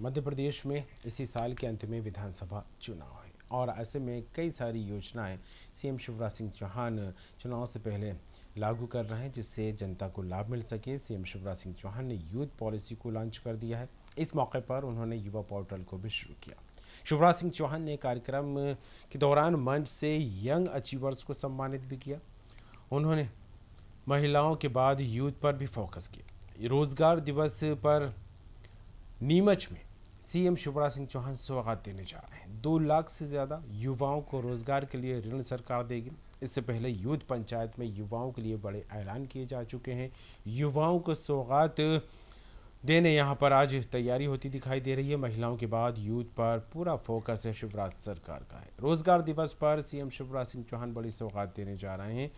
मध्य प्रदेश में इसी साल के अंत में विधानसभा चुनाव है और ऐसे में कई सारी योजनाएं सीएम शिवराज सिंह चौहान चुनाव से पहले लागू कर रहे हैं जिससे जनता को लाभ मिल सके। सीएम शिवराज सिंह चौहान ने यूथ पॉलिसी को लॉन्च कर दिया है। इस मौके पर उन्होंने युवा पोर्टल को भी शुरू किया। शिवराज सिंह चौहान ने कार्यक्रम के दौरान मंच से यंग अचीवर्स को सम्मानित भी किया। उन्होंने महिलाओं के बाद यूथ पर भी फोकस किया। रोजगार दिवस पर नीमच में सीएम शिवराज सिंह चौहान सौगात देने जा रहे हैं। 2 लाख से ज़्यादा युवाओं को रोजगार के लिए ऋण सरकार देगी। इससे पहले यूथ पंचायत में युवाओं के लिए बड़े ऐलान किए जा चुके हैं। युवाओं को सौगात देने यहाँ पर आज तैयारी होती दिखाई दे रही है। महिलाओं के बाद यूथ पर पूरा फोकस है शिवराज सरकार का है। रोजगार दिवस पर सीएम शिवराज सिंह चौहान बड़ी सौगात देने जा रहे हैं।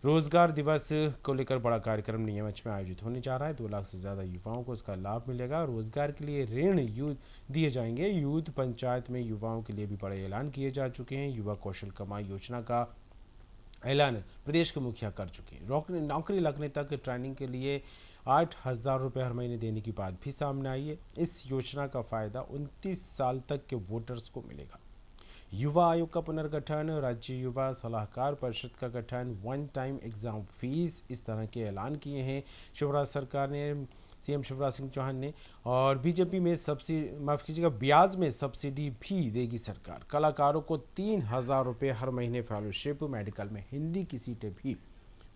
रोजगार दिवस को लेकर बड़ा कार्यक्रम नीमच में आयोजित होने जा रहा है। 2 लाख से ज़्यादा युवाओं को इसका लाभ मिलेगा। रोजगार के लिए ऋण दिए जाएंगे। यूथ पंचायत में युवाओं के लिए भी बड़े ऐलान किए जा चुके हैं। युवा कौशल कमाई योजना का ऐलान प्रदेश के मुखिया कर चुके हैं। नौकरी लगने तक ट्रेनिंग के लिए 8,000 रुपये हर महीने देने की बात भी सामने आई है। इस योजना का फ़ायदा 29 साल तक के वोटर्स को मिलेगा। युवा आयोग का पुनर्गठन, राज्य युवा सलाहकार परिषद का गठन, 1 टाइम एग्ज़ाम फीस, इस तरह के ऐलान किए हैं शिवराज सरकार ने, सीएम शिवराज सिंह चौहान ने। और बीजेपी में ब्याज में सब्सिडी भी देगी सरकार। कलाकारों को 3,000 रुपये हर महीने फेलोशिप, मेडिकल में हिंदी की सीटें भी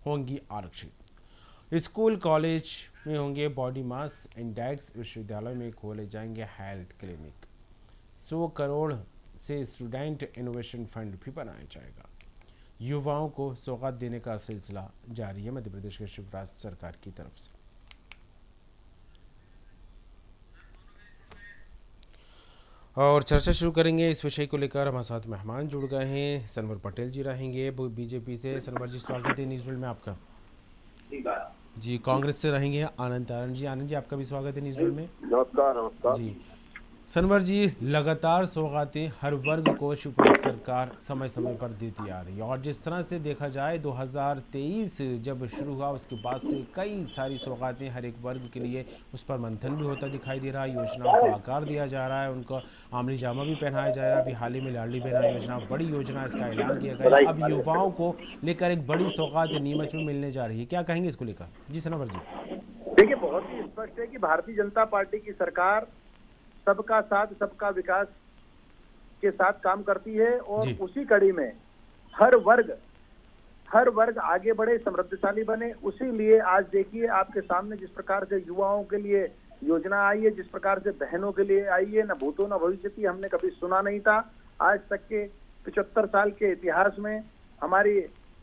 होंगी आरक्षित। स्कूल कॉलेज में होंगे बॉडी मास इंडेक्स। विश्वविद्यालय में खोले जाएंगे हेल्थ क्लिनिक। 100 करोड़ से स्टूडेंट इनोवेशन फंड भी बनाया जाएगा। युवाओं को सौगात देने का सिलसिला जारी है मध्य प्रदेश के शिवराज सरकार की तरफ से। और चर्चा शुरू करेंगे इस विषय को लेकर। हमारे साथ मेहमान जुड़ गए हैं। सनवर पटेल जी रहेंगे बीजेपी से। सनवर जी, स्वागत है न्यूज़ वर्ल्ड में आपका। जी, कांग्रेस से रहेंगे आनंद तारण जी। आनंद जी, आपका भी स्वागत है न्यूज़ वर्ल्ड में। नमस्कार जी, सनवर जी, लगातार सौगातें हर वर्ग को शिवराज सरकार समय समय पर देती आ रही है और जिस तरह से देखा जाए 2023 जब शुरू हुआ उसके बाद से कई सारी सौगातें हर एक वर्ग के लिए, उस पर मंथन भी होता दिखाई दे रहा है। योजनाओं को आकार दिया जा रहा है, उनको आमली जामा भी पहनाया जा रहा है। अभी हाल ही में लाडली बहना योजना, बड़ी योजना, इसका ऐलान किया गया। अब युवाओं को लेकर एक बड़ी सौगात नीमच में मिलने जा रही है। क्या कहेंगे इसको लेकर? जी सनवर जी। देखिए, बहुत ही स्पष्ट है कि भारतीय जनता पार्टी की सरकार सबका साथ सबका विकास के साथ काम करती है और जी उसी कड़ी में हर वर्ग आगे बढ़े, समृद्धशाली बने। उसी लिए आज देखिए आपके सामने जिस प्रकार से युवाओं के लिए योजना आई है, जिस प्रकार से बहनों के लिए आई है, न भूतो न भविष्यति, हमने कभी सुना नहीं था। आज तक के 75 साल के इतिहास में हमारी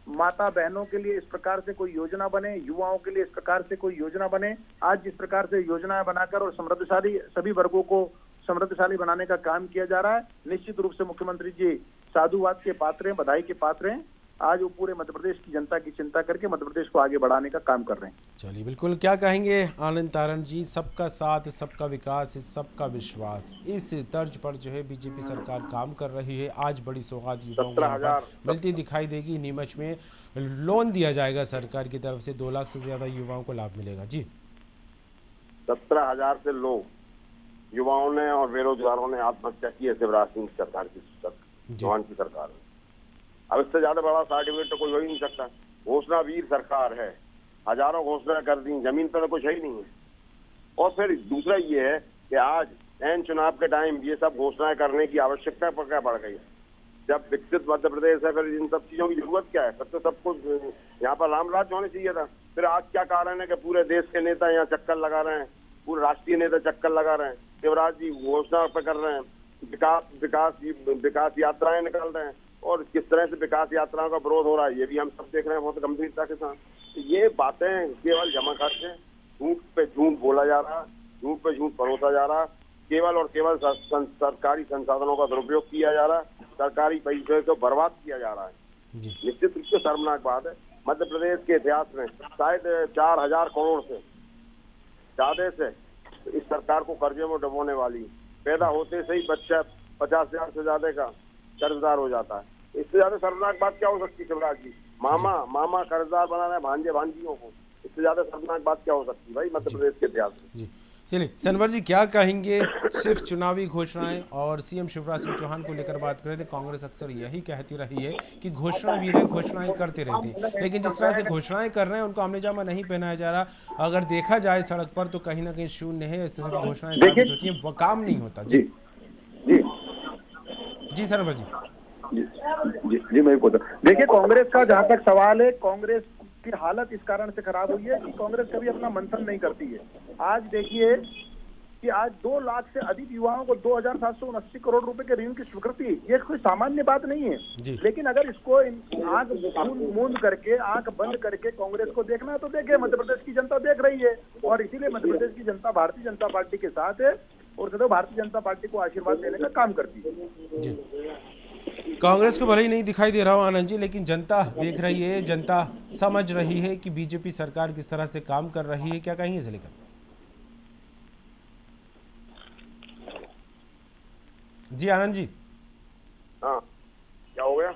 माता बहनों के लिए इस प्रकार से कोई योजना बने, युवाओं के लिए इस प्रकार से कोई योजना बने। आज जिस प्रकार से योजनाएं बनाकर और समृद्धशाली सभी वर्गों को समृद्धशाली बनाने का काम किया जा रहा है, निश्चित रूप से मुख्यमंत्री जी साधुवाद के पात्र हैं, बधाई के पात्र हैं। आज वो पूरे मध्य प्रदेश की जनता की चिंता करके मध्य प्रदेश को आगे बढ़ाने का काम कर रहे हैं। चलिए, बिल्कुल। क्या कहेंगे आनंद तारण जी? सबका साथ, सबका विकास, सबका विश्वास, इस तर्ज पर जो है बीजेपी सरकार काम कर रही है। आज बड़ी सौगात युवाओं को यहाँ पर मिलती दिखाई देगी। नीमच में लोन दिया जाएगा सरकार की तरफ से, 2 लाख से ज्यादा युवाओं को लाभ मिलेगा। जी, 17,000 से लोग युवाओं ने और बेरोजगारों ने आत्महत्या की है शिवराज सिंह सरकार की, चौहान की सरकार में। अब इससे ज्यादा बड़ा सर्टिफिकेट तो कोई हो ही नहीं सकता। घोषणा वीर सरकार है, हजारों घोषणा कर दी, जमीन पर तो कुछ है ही नहीं है। और फिर दूसरा ये है कि आज एन चुनाव के टाइम ये सब घोषणाएं करने की आवश्यकता पर क्या बढ़ गई है? जब विकसित मध्य प्रदेश है, फिर इन सब चीजों की जरूरत क्या है? फिर तो सब कुछ यहाँ पर राम राज्य होने चाहिए था। फिर आज क्या कारण है कि पूरे देश के नेता यहाँ चक्कर लगा रहे हैं, पूरे राष्ट्रीय नेता चक्कर लगा रहे हैं, शिवराज जी घोषणा पे कर रहे हैं, विकास यात्राएं निकाल रहे हैं, और किस तरह से विकास यात्राओं का विरोध हो रहा है ये भी हम सब देख रहे हैं बहुत गंभीरता के साथ। तो ये बातें केवल जमा खर्च है, झूठ पे झूठ बोला जा रहा, झूठ पे झूठ परोसा जा रहा, केवल और केवल सरकारी संसाधनों का दुरुपयोग किया जा रहा, सरकारी पैसे को बर्बाद किया जा रहा है। निश्चित रूप से शर्मनाक बात है। मध्य प्रदेश के इतिहास में शायद 4,000 करोड़ से ज्यादा से इस सरकार को कर्जे में डुबोने वाली, पैदा होते से ही बच्चा 50,000 से ज्यादा का कर्जदार हो जाता है। इससे ज्यादा शर्मनाक बात क्या हो सकती है? शिवराज जी मामा कर्जदार बना रहे हैं भांजे भांजियों को, इससे ज्यादा शर्मनाक बात क्या हो सकती है भाई मध्य प्रदेश के इतिहास में? चलिए सनवर जी, क्या कहेंगे? सिर्फ चुनावी घोषणाएं और सीएम शिवराज सिंह चौहान को लेकर बात करें तो कांग्रेस अक्सर यही कहती रही है कि घोषणा वीर है, घोषणाएं करते रहते हैं, लेकिन जिस तरह से घोषणाएं कर रहे हैं उनको आमने जामा नहीं पहनाया जा रहा। अगर देखा जाए सड़क पर तो कहीं ना कहीं शून्य है, सिर्फ घोषणाएं साबित होती हैं, वो काम नहीं होता। जी जी जी सनवर जी। जी जी मैं बोलता, देखिए कांग्रेस का जहां तक सवाल है, कांग्रेस की हालत इस कारण से खराब हुई है कि कांग्रेस कभी अपना मंथन नहीं करती है। आज देखिए कि आज 2 लाख से अधिक युवाओं को 2,779 करोड़ रुपए के ऋण की स्वीकृति, ये कोई सामान्य बात नहीं है। लेकिन अगर इसको आंख मूंद करके, आंख बंद करके कांग्रेस को देखना है तो देखे, मध्य प्रदेश की जनता देख रही है और इसीलिए मध्य प्रदेश की जनता भारतीय जनता पार्टी के साथ है और सदैव भारतीय जनता पार्टी को आशीर्वाद देने का काम करती है। जी, कांग्रेस को भले ही नहीं दिखाई दे रहा हो आनंद जी, लेकिन जनता देख रही है, जनता समझ रही है कि बीजेपी सरकार किस तरह से काम कर रही है। क्या कहेंगे इसे लेकर? जी आनंद जी। हाँ, क्या हो गया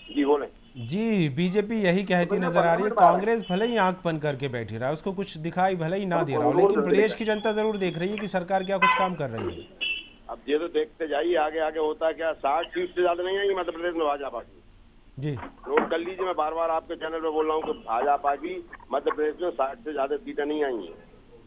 जी, बोले जी। बीजेपी यही कहती नजर आ रही है, कांग्रेस भले ही आंख बंद करके बैठी रहा है, उसको कुछ दिखाई भले ही ना दे रहा हो, लेकिन प्रदेश की जनता जरूर देख रही है कि सरकार क्या कुछ काम कर रही है। अब ये तो देखते जाइए आगे आगे होता है क्या। 60 सीट से ज्यादा नहीं आएंगी मध्य प्रदेश में भाजपा की। जी, नोट कर लीजिए, मैं बार बार आपके चैनल पे बोल रहा हूँ कि भाजपा की मध्य प्रदेश में 60 से ज्यादा सीटें नहीं आएंगी।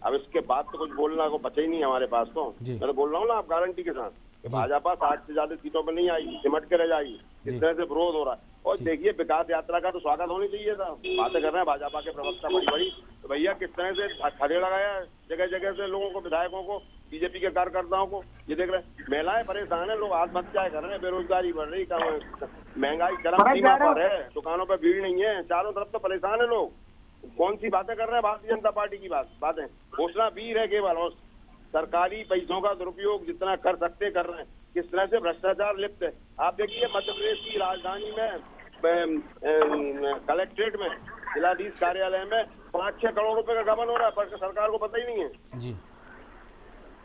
अब इसके बाद तो कुछ बोलना को बचा ही नहीं हमारे पास। तो मैं तो बोल रहा हूँ ना आप गारंटी के साथ कि भाजपा 60 से ज्यादा सीटों पर नहीं आएगी, सिमट के रह जाएगी। इस तरह से विरोध हो रहा है। और देखिए, विकास यात्रा का तो स्वागत होनी चाहिए था। बातें कर रहे हैं भाजपा के प्रवक्ता बड़ी बड़ी, तो भैया किस तरह से खड़े लगाया है जगह जगह से लोगों को, विधायकों को, बीजेपी के कार्यकर्ताओं को। ये देख रहे हैं, महिलाएं परेशान है, लोग आत्महत्याएं कर रहे हैं, बेरोजगारी बढ़ रही, महंगाई चरम सीमा पर है, दुकानों पर भीड़ नहीं है, चारों तरफ तो परेशान है लोग। कौन सी बातें कर रहे हैं भारतीय जनता पार्टी की बातें? घोषणा वीर है केवल, और सरकारी पैसों का दुरुपयोग जितना कर सकते कर रहे हैं। किस तरह से भ्रष्टाचार लिप्त है। आप देखिए, मध्य प्रदेश की राजधानी में कलेक्ट्रेट में, जिलाधीश कार्यालय में 5-6 करोड़ रुपए का गबन हो रहा है, पर सरकार को पता ही नहीं है जी।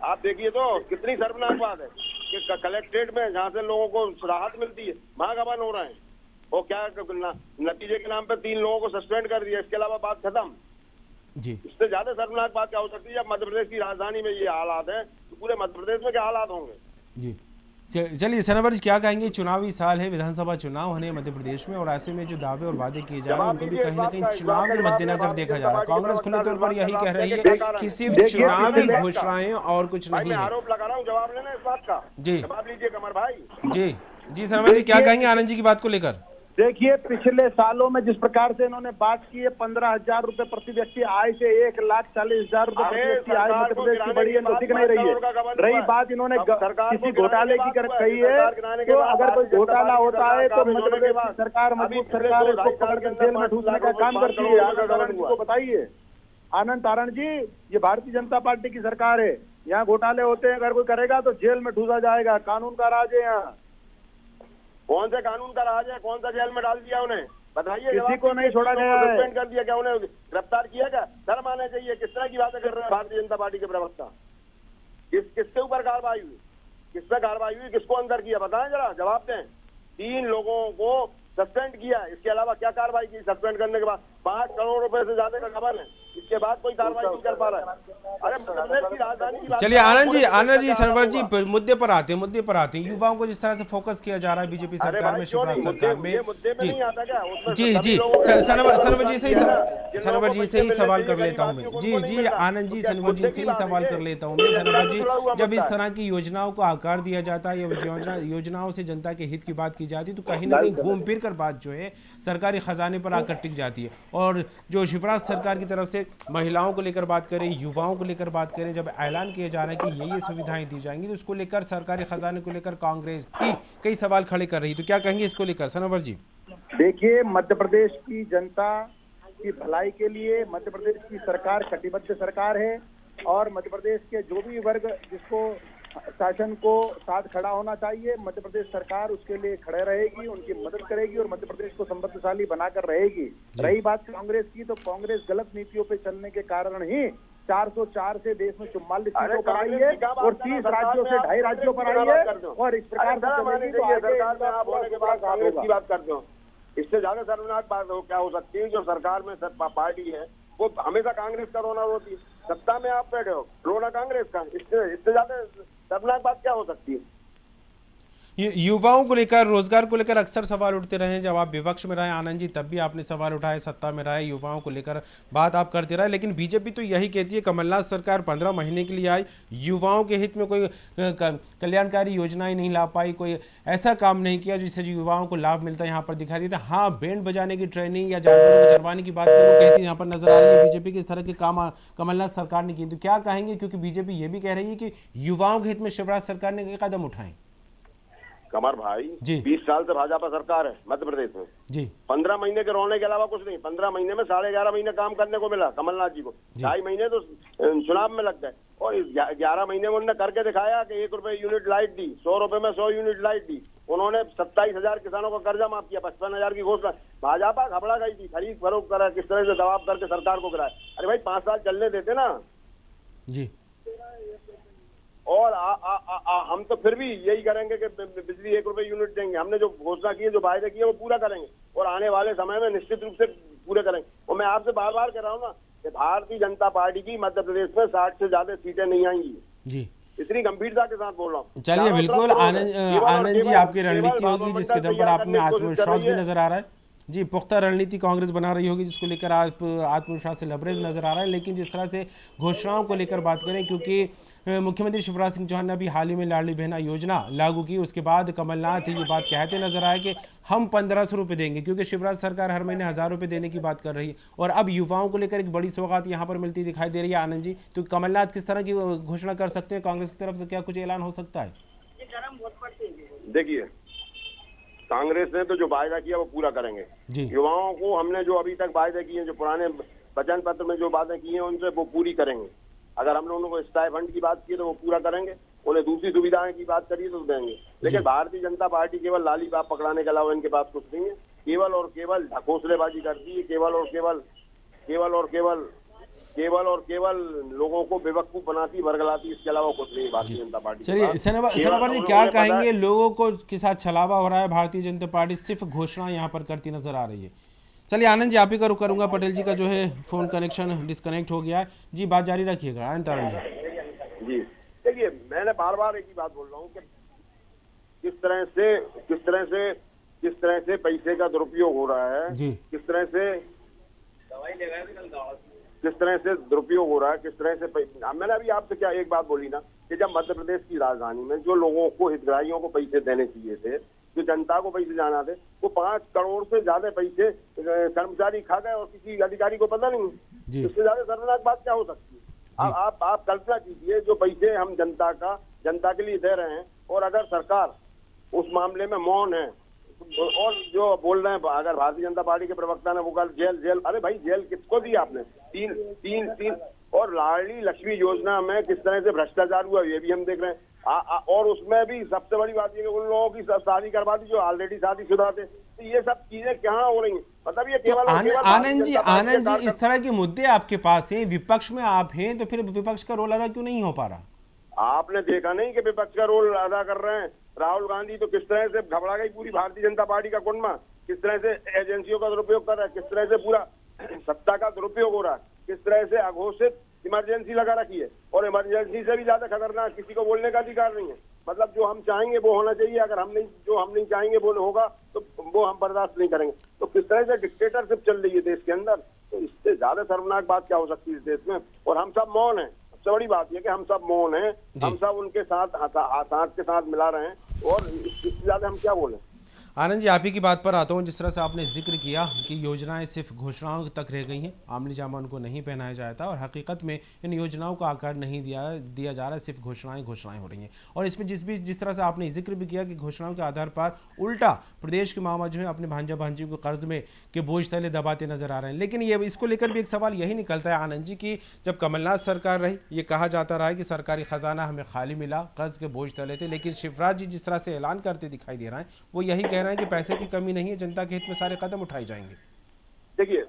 आप देखिए तो कितनी शर्मनाक बात है कि कलेक्ट्रेट में जहाँ से लोगों को राहत मिलती है, वहां गबन हो रहा है। और क्या नतीजे के नाम पे 3 लोगों को सस्पेंड कर दिया, इसके अलावा बात खत्म। जी, इससे ज्यादा शर्मनाक बात क्या हो सकती है? जब मध्य प्रदेश की राजधानी में ये हालात है, तो पूरे मध्य प्रदेश में क्या हालात होंगे? जी, चलिए सनवर जी, क्या कहेंगे? चुनावी साल है, विधानसभा चुनाव होने मध्य प्रदेश में, और ऐसे में जो दावे और वादे किए जा रहे हैं उनको भी कहीं ना कहीं चुनाव के मद्देनजर देखा जा रहा है। कांग्रेस खुले तौर पर यही कह रही है कि सिर्फ चुनावी घोषणाएं और कुछ नहीं है। आरोप लगा रहा हूँ, जवाब लेना इस बात का। जी, जवाब लीजिए कमर भाई। जी जी सनवर जी, क्या कहेंगे आनंद जी की बात को लेकर? देखिए, पिछले सालों में जिस प्रकार से इन्होंने बात की है, 15,000 रुपए प्रति व्यक्ति आय से 1,40,000 रुपए प्रति व्यक्ति आय मध्य प्रदेश की बड़ी है, नोटिक नहीं रही है। रही बात इन्होंने किसी घोटाले की कही है, तो अगर कोई घोटाला होता है तो मध्य प्रदेश की सरकार, मजबूत सरकार, इसको पकड़कर जेल में ठूसने का काम करती है। आनंद तारण जी को बताइए। आनंद तारण जी, ये भारतीय जनता पार्टी की सरकार है, यहाँ घोटाले होते हैं, अगर कोई करेगा तो जेल में ठूसा जाएगा। कानून का राज है यहाँ। कौन से कानून का राज है? कौन सा जेल में डाल दिया उन्हें? बताइए। किसी को नहीं छोड़ा गया है। सस्पेंड कर दिया क्या? उन्हें गिरफ्तार किया क्या? शर्म आना चाहिए। किस तरह की बातें कर रहे हैं भारतीय जनता पार्टी के प्रवक्ता? किसके ऊपर कार्रवाई हुई? किससे कार्रवाई हुई? किसको अंदर किया? बताएं जरा, जवाब दें। 3 लोगों को सस्पेंड किया, इसके अलावा क्या कार्रवाई की? सस्पेंड करने के बाद 5 करोड़ रुपए से ज्यादा का गबन है, इसके बाद कोई कार्रवाई नहीं कर पा रहा है। अरे मध्य प्रदेश की राजधानी की बात। चलिए आनंद जी, सनवर जी, मुद्दे पर आते हैं। युवाओं को जिस तरह से फोकस किया जा रहा है बीजेपी सरकार में, शिवराज सरकार में, जी जी, सनवर जी से ही सवाल कर लेता हूं मैं। जी जी आनंद जी, सनवर जी से ही सवाल कर लेता हूं मैं। सनवर जी, जब इस तरह की योजनाओं को आकार दिया जाता है या योजनाओं से जनता के हित की बात की जाती है, तो कहीं ना कहीं घूम फिर कर बात जो है सरकारी खजाने पर आकर टिक जाती है। और जो शिवराज सरकार की तरफ से महिलाओं को लेकर बात करें, युवाओं को लेकर बात करें, जब ऐलान किया जा रहा है कि ये सुविधाएं दी जाएंगी, तो उसको लेकर सरकारी खजाने को लेकर कांग्रेस भी कई सवाल खड़े कर रही है। तो क्या कहेंगे इसको लेकर सनवर जी? देखिए, मध्य प्रदेश की जनता की भलाई के लिए मध्य प्रदेश की सरकार कटिबद्ध सरकार है, और मध्य प्रदेश के जो भी वर्ग जिसको शासन को साथ खड़ा होना चाहिए, मध्य प्रदेश सरकार उसके लिए खड़े रहेगी, उनकी मदद करेगी और मध्य प्रदेश को समृद्धशाली बनाकर रहेगी। रही बात कांग्रेस की, तो कांग्रेस गलत नीतियों पे चलने के कारण ही 404 से देश में 44 सीटों पर आई है और 30 राज्यों से 2.5 राज्यों पर आई है, और इस प्रकार से चलेगी तो आगे कांग्रेस की बात करते हो। इससे ज्यादा शर्मनाक बात क्या हो सकती है? जो सरकार में पार्टी है वो हमेशा कांग्रेस का रोना रोती है। सत्ता में आप बैठे हो, रोना कांग्रेस का, इससे ज्यादा शर्मनाक बात क्या हो सकती है? युवाओं को लेकर, रोजगार को लेकर अक्सर सवाल उठते रहे। जब आप विपक्ष में रहे आनंद जी, तब भी आपने सवाल उठाए, सत्ता में रहे युवाओं को लेकर बात आप करते रहे। लेकिन बीजेपी तो यही कहती है कमलनाथ सरकार 15 महीने के लिए आई, युवाओं के हित में कोई कल्याणकारी योजनाएं नहीं ला पाई, कोई ऐसा काम नहीं किया जिससे युवाओं को लाभ मिलता है यहाँ पर दिखाई देता। हाँ, बैंड बजाने की ट्रेनिंग या जानवरों को चरवाने की बात करो कहती है यहाँ पर नजर आ रही है बीजेपी के इस तरह के काम कमलनाथ सरकार ने किए। तो क्या कहेंगे, क्योंकि बीजेपी ये भी कह रही है कि युवाओं के हित में शिवराज सरकार ने कदम उठाए। कमर भाई जी 20 साल से भाजपा सरकार है मध्य प्रदेश में जी, 15 महीने के रोने के अलावा कुछ नहीं। 15 महीने में 11.5 महीने काम करने को मिला कमलनाथ जी को। 2.5 महीने तो चुनाव में लग गए और इस 11 महीने में उन्होंने करके दिखाया कि 1 रुपए यूनिट लाइट दी, 100 रुपए में 100 यूनिट लाइट दी। उन्होंने 27,000 किसानों का कर्जा माफ किया, 55,000 की घोषणा। भाजपा घबरा गई थी, खरीद फरोख्त करा, किस तरह से दबाव करके सरकार को गिराया। अरे भाई 5 साल चलने देते ना जी। और हम तो फिर भी यही करेंगे कि बिजली 1 रुपए यूनिट देंगे। हमने जो घोषणा की है, जो वायदे किए, वो पूरा करेंगे और आने वाले समय में निश्चित रूप से पूरे करेंगे। और मैं आपसे बार बार कह रहा हूँ ना कि भारतीय जनता पार्टी की मध्य प्रदेश में 60 से ज्यादा सीटें नहीं आएंगी जी, इतनी गंभीरता के साथ बोल रहा हूँ। चलिए, बिल्कुल आनंद जी, आपकी रणनीति होगी जिसके दम पर आप में आत्मविश्वास भी नजर आ रहा है जी। पुख्ता रणनीति कांग्रेस बना रही होगी जिसको लेकर आप आत्मविश्वास से लबरेज नजर आ रहा है। लेकिन जिस तरह से घोषणाओं को लेकर बात करें, क्योंकि मुख्यमंत्री शिवराज सिंह चौहान ने अभी हाल ही में लाडली बहना योजना लागू की, उसके बाद कमलनाथ ये बात कहते नजर आए कि हम 1500 रुपये देंगे, क्योंकि शिवराज सरकार हर महीने 1000 रुपये देने की बात कर रही है। और अब युवाओं को लेकर एक बड़ी सौगात यहाँ पर मिलती दिखाई दे रही है। आनंद जी, तो कमलनाथ किस तरह की घोषणा कर सकते हैं, कांग्रेस की तरफ से क्या कुछ ऐलान हो सकता है? देखिए, कांग्रेस ने तो जो वायदा किया वो पूरा करेंगे जी। युवाओं को हमने जो अभी तक वायदे किए, जो पुराने वचन पत्र में जो वादे किए हैं उनसे वो पूरी करेंगे। अगर हमने उनको स्टाइपेंड की बात की तो वो पूरा करेंगे, उन्हें दूसरी सुविधाएं की बात करिए तो देंगे। लेकिन भारतीय जनता पार्टी केवल लाली बाप पकड़ाने के अलावा इनके पास कुछ नहीं है। केवल और केवल ढकोसलेबाजी करती है, केवल और केवल लोगों को बेवकूफ बनाती, बरगलाती, इसके अलावा कुछ नहीं भारतीय जनता पार्टी। चलिए सनावर जी, क्या कहेंगे, लोगों को के साथ छलावा हो रहा है, भारतीय जनता पार्टी सिर्फ घोषणा यहाँ पर करती नजर आ रही है। चलिए आनंद जी, आप ही का रुक करूंगा, पटेल जी का जो है फोन कनेक्शन डिस्कनेक्ट हो गया है जी, बात जारी रखिएगा। आनंद जी, देखिए, मैंने बार बार एक ही बात बोल रहा हूँ कि किस तरह से पैसे का दुरुपयोग हो रहा है जी, किस तरह से दुरुपयोग हो रहा है, किस तरह से मैंने अभी आपसे क्या एक बात बोली ना कि जब मध्य प्रदेश की राजधानी में जो लोगों को, हितग्राहियों को पैसे देने चाहिए थे, जो जनता को पैसे जाना थे, वो 5 करोड़ से ज्यादा पैसे कर्मचारी खा गए और किसी अधिकारी को पता नहीं। इससे ज्यादा शर्मनाक बात क्या हो सकती है? आप कल्पना कीजिए, जो पैसे हम जनता के लिए दे रहे हैं और अगर सरकार उस मामले में मौन है और जो बोल रहे हैं, अगर भारतीय जनता पार्टी के प्रवक्ता ने वो कल जेल, अरे भाई जेल किसको दी आपने? तीन और लाडली लक्ष्मी योजना में किस तरह से भ्रष्टाचार हुआ ये भी हम देख रहे हैं। और उसमें भी सबसे बड़ी बात ये उन लोगों की शादी करवा दी जो ऑलरेडी शादीशुदा थे। तो ये सब चीजें कहाँ हो रही हैं? मतलब ये केवल आनंद जी, इस तरह के मुद्दे आपके पास हैं, विपक्ष में आप हैं, तो फिर विपक्ष का रोल अदा क्यों नहीं हो पा रहा? आपने देखा नहीं कि विपक्ष का रोल अदा कर रहे हैं? राहुल गांधी तो किस तरह से घबरा गई पूरी भारतीय जनता पार्टी का कुंडमा, किस तरह से एजेंसियों का दुरुपयोग कर रहा है, किस तरह से पूरा सत्ता का दुरुपयोग हो रहा है, किस तरह से अघोषित इमरजेंसी लगा रखी है। और इमरजेंसी से भी ज्यादा खतरनाक किसी को बोलने का अधिकार नहीं है। मतलब जो हम चाहेंगे वो होना चाहिए, अगर हम नहीं चाहेंगे वो होगा तो वो हम बर्दाश्त नहीं करेंगे। तो किस तरह से डिक्टेटरशिप चल रही है देश के अंदर, तो इससे ज्यादा शर्मनाक बात क्या हो सकती है इस देश में? और हम सब मौन है। सबसे बड़ी बात यह कि हम सब मौन हैं, हम सब उनके साथ के साथ मिला रहे हैं और इससे ज्यादा हम क्या बोलें? आनंद जी, आप ही की बात पर आता हूँ। जिस तरह से आपने जिक्र किया कि योजनाएं सिर्फ घोषणाओं तक रह गई हैं, आमली जामा उनको नहीं पहनाया जाता और हकीकत में इन योजनाओं को आकार नहीं दिया जा रहा है, सिर्फ घोषणाएं हो रही हैं। और इसमें जिस तरह से आपने जिक्र भी किया कि घोषणाओं के आधार पर उल्टा प्रदेश के मामा जो है अपने भांजा भांजी को कर्ज में के बोझ तले दबाते नजर आ रहे हैं। लेकिन ये इसको लेकर भी एक सवाल यही निकलता है आनंद जी की जब कमलनाथ सरकार रही, ये कहा जाता रहा है कि सरकारी खजाना हमें खाली मिला, कर्ज के बोझ तले थे। लेकिन शिवराज जी जिस तरह से ऐलान करते दिखाई दे रहा है वो यही कह रहे हैं कि पैसे की कमी नहीं है, जनता के हित में सारे कदम उठाए जाएंगे। देखिए,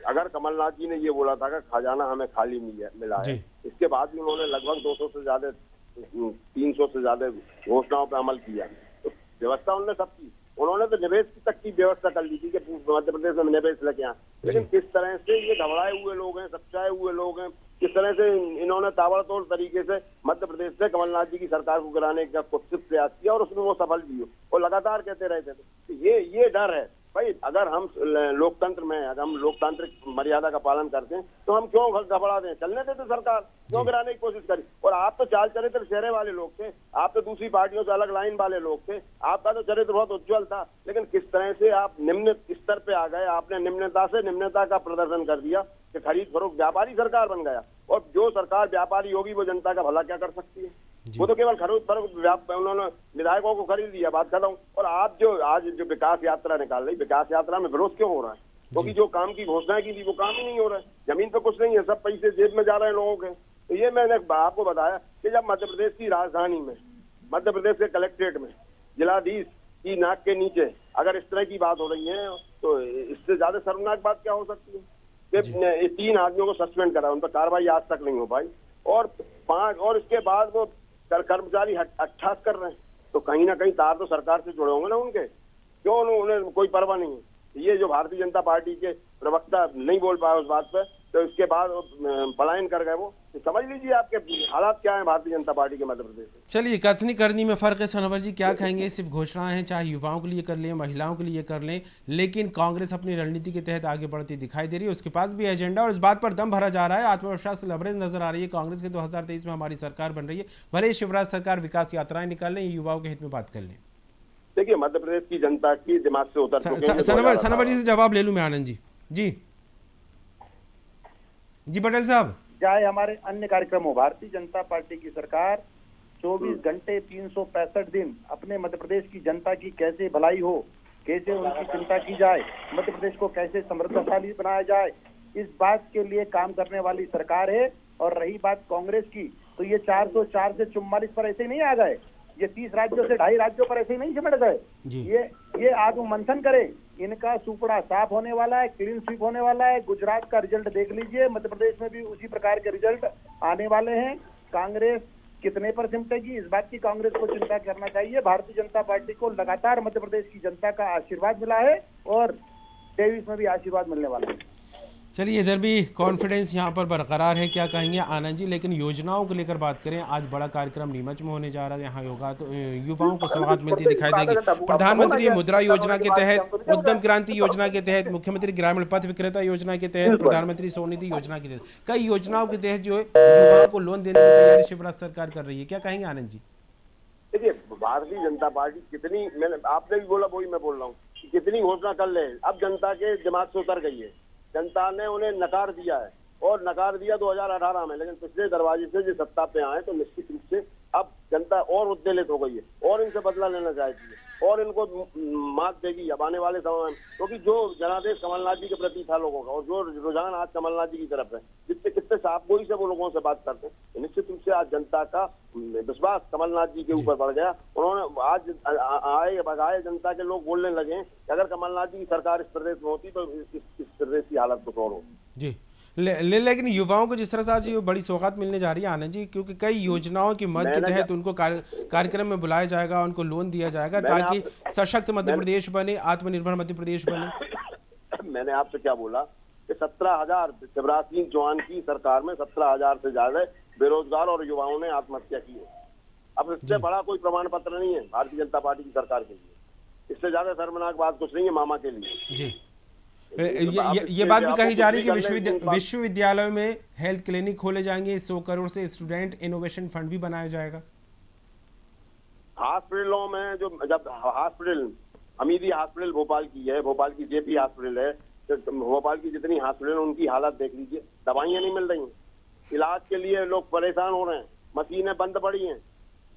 अगर कमलनाथ जी ने ये बोला था कि खजाना हमें खाली मिला है, इसके बाद भी उन्होंने लगभग 200 से ज्यादा 300 से ज्यादा घोषणाओं पर अमल किया। तो व्यवस्था उन्होंने सब की, उन्होंने तो निवेश तक की व्यवस्था कर ली थी कि मध्य प्रदेश में निवेश लेके आए। लेकिन किस तरह से ये घबराए हुए लोग हैं, सच्चाए हुए लोग हैं, किस तरह से इन्होंने ताबड़तोड़ तरीके से मध्य प्रदेश से कमलनाथ जी की सरकार को गिराने का कुत्सित प्रयास किया और उसमें वो सफल भी हो और लगातार कहते रहते थे। तो ये डर है भाई, अगर हम लोकतंत्र में, अगर हम लोकतांत्रिक मर्यादा का पालन करते हैं तो हम क्यों घबरा दें, चलने देते सरकार, क्यों गिराने की कोशिश करी। और आप तो चाल चरित्र चेहरे वाले लोग थे, आप तो दूसरी पार्टियों से अलग लाइन वाले लोग थे, आपका तो चरित्र बहुत उज्जवल था, लेकिन किस तरह से आप निम्न स्तर पे आ गए, आपने निम्नता से निम्नता का प्रदर्शन कर दिया कि खरीद फरोख्त व्यापारी सरकार बन गया। और जो सरकार व्यापारी होगी वो जनता का भला क्या कर सकती है, वो तो केवल खरीद फरोख्त, उन्होंने विधायकों को खरीद लिया, बात कर रहा हूँ। और आप जो आज जो विकास यात्रा निकाल रही, विकास यात्रा में विरोध क्यों हो रहा है? क्योंकि जो काम की घोषणा की थी वो काम ही नहीं हो रहा है, जमीन पे कुछ नहीं है, सब पैसे जेब में जा रहे हैं लोगों के। तो ये मैंने आपको बताया कि जब मध्य प्रदेश की राजधानी में, मध्य प्रदेश के कलेक्ट्रेट में जिलाधीश की नाक के नीचे अगर इस तरह की बात हो रही है तो इससे ज्यादा शर्मनाक बात क्या हो सकती है कि 3 आदमियों को सस्पेंड करा, उन पर कार्रवाई आज तक नहीं हो पाई, और 5 और इसके बाद वो कर्मचारी हट्ठास कर रहे हैं। तो कहीं ना कहीं तार तो सरकार से जुड़े होंगे ना उनके, क्यों उन्हें कोई परवाह नहीं है। ये जो भारतीय जनता पार्टी के प्रवक्ता नहीं बोल पाए उस बात पर, तो इसके बाद पलायन कर गए वो, तो समझ लीजिए आपके हालात क्या है भारतीय जनता पार्टी के मध्य प्रदेश में। चलिए, कथनी करनी में फर्क है। सनवर जी क्या कहेंगे? सिर्फ घोषणाएं हैं, चाहे युवाओं के लिए कर लें, महिलाओं के लिए कर लें, लेकिन कांग्रेस अपनी रणनीति के तहत आगे बढ़ती दिखाई दे रही है, उसके पास भी एजेंडा और इस बात पर दम भरा जा रहा है, आत्मविश्वास से लबरेज नजर आ रही है कांग्रेस के। 2023 में हमारी सरकार बन रही है, भले ही शिवराज सरकार विकास यात्राएं निकाल लें, युवाओं के हित में बात कर लें। देखिए, मध्य प्रदेश की जनता की दिमाग से उतर सनवर जी से जवाब ले लूं मैं, आनंद जी जी पटेल साहब। चाहे हमारे अन्य कार्यक्रम हो, भारतीय जनता पार्टी की सरकार 24 घंटे 365 दिन अपने मध्य प्रदेश की जनता की कैसे भलाई हो, कैसे उनकी चिंता की जाए, मध्य प्रदेश को कैसे समृद्धशाली बनाया जाए, इस बात के लिए काम करने वाली सरकार है। और रही बात कांग्रेस की, तो ये 404 से 44 पर ऐसे नहीं आ गए, ये 30 राज्यों से 2.5 राज्यों पर ऐसे ही नहीं सिमट गए। ये आत्ममंथन करे, इनका सुपड़ा साफ होने वाला है, क्लीन स्वीप होने वाला है। गुजरात का रिजल्ट देख लीजिए, मध्य प्रदेश में भी उसी प्रकार के रिजल्ट आने वाले हैं। कांग्रेस कितने पर सिमटेगी, इस बात की कांग्रेस को चिंता करना चाहिए। भारतीय जनता पार्टी को लगातार मध्य प्रदेश की जनता का आशीर्वाद मिला है और 23 में भी आशीर्वाद मिलने वाला है। चलिए, इधर भी कॉन्फिडेंस यहाँ पर बरकरार है। क्या कहेंगे आनंद जी? लेकिन योजनाओं को लेकर बात करें, आज बड़ा कार्यक्रम नीमच में होने जा रहा है, यहाँ योगा तो युवाओं को सौगात मिलती दिखाई देगी। प्रधानमंत्री मुद्रा योजना के तहत, उद्यम क्रांति योजना के तहत, मुख्यमंत्री ग्रामीण पथ विक्रेता योजना के तहत, प्रधानमंत्री स्वनिधि योजना के तहत, कई योजनाओं के तहत जो है युवाओं को लोन देने की तैयारी शिवराज सरकार कर रही है। क्या कहेंगे आनंद जी? देखिए, भारतीय जनता पार्टी कितनी, मैंने आपने भी बोला, वही मैं बोल रहा हूँ, कितनी घोषणा कर ले, अब जनता के दिमाग से उतर गई है। जनता ने उन्हें नकार दिया है और नकार दिया 2018 में, लेकिन पिछले दरवाजे से जो सत्ता पे आए तो निश्चित रूप से अब जनता और उद्वेलित हो गई है और इनसे बदला लेना चाहती है और इनको मात देगी अब आने वाले समय में। क्योंकि जो जनादेश कमलनाथ जी के प्रति था लोगों का और जो रुझान आज कमलनाथ जी की तरफ है, जितने कितने साफ गोई से वो लोगों से बात करते हैं, तो निश्चित रूप से आज जनता का विश्वास कमलनाथ जी के ऊपर बढ़ गया। उन्होंने आज आए बगाए जनता के लोग बोलने लगे कि अगर कमलनाथ जी की सरकार इस प्रदेश में होती तो इस प्रदेश की हालत कुछ और होती जी। लेकिन युवाओं को जिस तरह से आज ये बड़ी सौगात मिलने जा रही है आनंद जी, क्योंकि कई योजनाओं की मद के तहत उनको कार्यक्रम में बुलाया जाएगा, उनको लोन दिया जाएगा ताकि सशक्त मध्य प्रदेश बने, आत्मनिर्भर मध्य प्रदेश बने। मैंने आपसे क्या बोला कि 17,000 शिवराज सिंह चौहान की सरकार में 17,000 से ज्यादा बेरोजगार और युवाओं ने आत्महत्या की है। अब इससे बड़ा कोई प्रमाण पत्र नहीं है भारतीय जनता पार्टी की सरकार के लिए, इससे ज्यादा शर्मनाक बात कुछ नहीं है मामा के लिए जी। ये बात भी कही जा रही है कि विश्वविद्यालयों में हेल्थ क्लिनिक खोले जाएंगे, 100 करोड़ से स्टूडेंट इनोवेशन फंड भी बनाया जाएगा। हॉस्पिटलों में जो, जब हॉस्पिटल हमीदी हॉस्पिटल भोपाल की है, भोपाल की जेपी हॉस्पिटल है, तो भोपाल की जितनी हॉस्पिटल उनकी हालत देख लीजिए, दवाइयां नहीं मिल रही हैं, इलाज के लिए लोग परेशान हो रहे हैं, मशीनें बंद पड़ी हैं,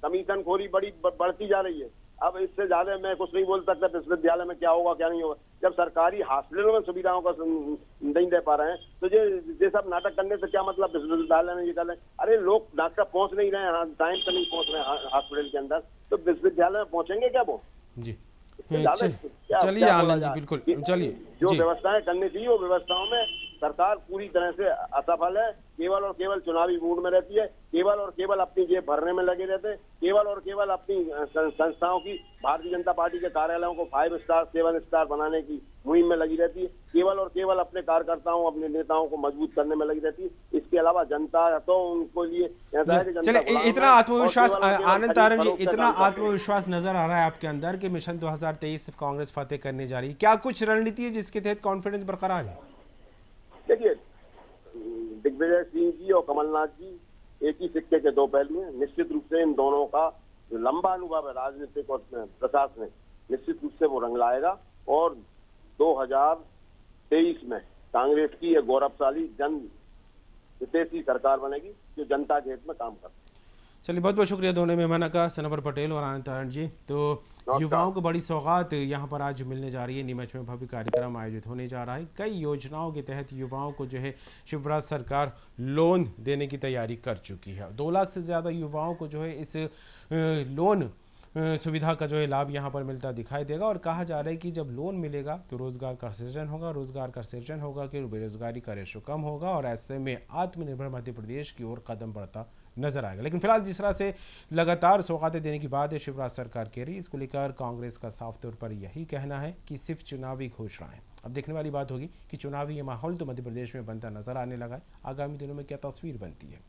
कमीशन खोरी बढ़ती जा रही है। अब इससे ज्यादा मैं कुछ नहीं बोल सकता विश्वविद्यालय में क्या होगा क्या नहीं होगा। जब सरकारी हॉस्पिटलों में सुविधाओं का नहीं दे पा रहे हैं तो ये सब नाटक करने से क्या मतलब विश्वविद्यालय में ये कर रहे हैं। अरे लोग डॉक्टर पहुंच नहीं रहे हैं, टाइम पर नहीं पहुंच रहे हैं हॉस्पिटल के अंदर, तो विश्वविद्यालय में पहुंचेंगे क्या वो जी? चलिए आनंद जी, बिल्कुल, चलिए जो व्यवस्थाएं करनी चाहिए वो व्यवस्थाओं में सरकार पूरी तरह से असफल है, केवल और केवल चुनावी मूड में रहती है, केवल और केवल अपनी जेब भरने में लगे रहते हैं, केवल और केवल अपनी संस्थाओं की, भारतीय जनता पार्टी के कार्यालयों को 5 स्टार 7 स्टार बनाने की मुहिम में लगी रहती है, केवल और केवल अपने कार्यकर्ताओं अपने नेताओं को मजबूत करने में लगी रहती है। इसके अलावा जनता तो उनको लिए ऐसा है कि जनता चलिए, इतना आत्मविश्वास आनंद तारण जी, इतना आत्मविश्वास नजर आ रहा है आपके अंदर कि मिशन 2023 कांग्रेस फतेह करने जा रही है, क्या कुछ रणनीति है जिसके तहत कॉन्फिडेंस बरकरार है? देखिए, दिग्विजय सिंह जी और कमलनाथ जी एक ही सिक्के के दो पहलू हैं। निश्चित रूप से इन दोनों का जो लंबा अनुभव है राजनीतिक और प्रशासनिक, निश्चित रूप से वो रंग लाएगा और 2023 में कांग्रेस की यह गौरवशाली जन हितैषी सरकार बनेगी जो जनता के हित में काम करती है। चलिए, बहुत बहुत शुक्रिया दोनों मेहमानों का, सनवर पटेल और आनंद तारण जी। तो युवाओं को बड़ी सौगात यहाँ पर आज मिलने जा रही है। नीमच में भव्य कार्यक्रम आयोजित होने जा रहा है। कई योजनाओं के तहत युवाओं को जो है शिवराज सरकार लोन देने की तैयारी कर चुकी है। 2 लाख से ज़्यादा युवाओं को जो है इस लोन सुविधा का जो है लाभ यहाँ पर मिलता दिखाई देगा और कहा जा रहा है कि जब लोन मिलेगा तो रोजगार का सृजन होगा, रोजगार का सृजन होगा कि बेरोजगारी का रेशो कम होगा और ऐसे में आत्मनिर्भर मध्य प्रदेश की ओर कदम बढ़ता नजर आएगा। लेकिन फिलहाल जिस तरह से लगातार सौगातें देने की बात है शिवराज सरकार कह रही है, इसको लेकर कांग्रेस का साफ तौर पर यही कहना है कि सिर्फ चुनावी घोषणाएं। अब देखने वाली बात होगी कि चुनावी ये माहौल तो मध्य प्रदेश में बनता नजर आने लगा है, आगामी दिनों में क्या तस्वीर बनती है।